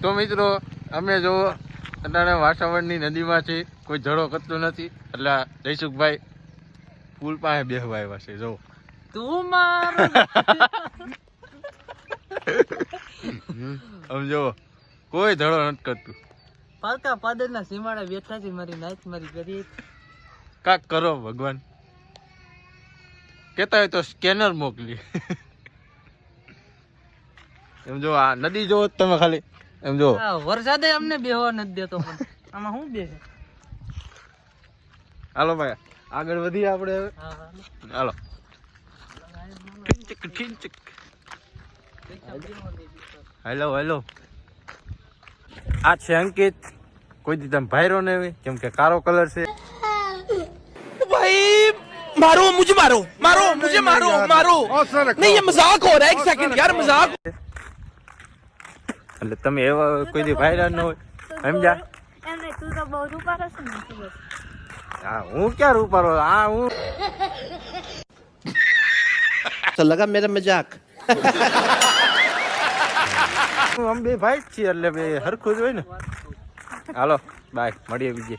તો મિત્રો અમે જો અત્યારે વાસાવડની નદીમાં છે, કોઈ ઝડો કરતો નથી, એટલે જયસુખભાઈ પુલ પાસે બેહવા આવ્યા છે. જો તું માર સમજો કોઈ ઝડો નથી કરતું. પાલકા પાદરના સીમાડા બેઠા છે, મારી નાચ મારી કરી કાક કરો ભગવાન. કેતા હોય તો સ્કેનર મોકલી. એમ જો આ નદી જો તમે ખાલી એમ જો. વરસાદે અમને બેહવા નથી દેતો, પણ આમાં શું બેસે. હાલો ભાઈ આગળ વધીએ આપણે. હાલો હેલો હેલો. આ છે અંકિત. કોઈ દી તમે ભાઈરો ને કેમ કે કાળો કલર છે. भाई मारो मुझे मारो मारो मुझे मारो मारो नहीं ये मजाक हो रहा है. एक सेकंड यार मजाक. એટલે તમે એવા કોઈ દી ભાઈરા ન હોય સમજ્યા. એમને તું તો બહુ રૂપારો છે ને ખબર. હા હું ક્યાં રૂપારો. હા હું तो लगा मेरा मजाक. અમે બે ભાઈ જ છીએ એટલે બે હરખું જ હોય ને. હાલો બાય મળીએ બીજે.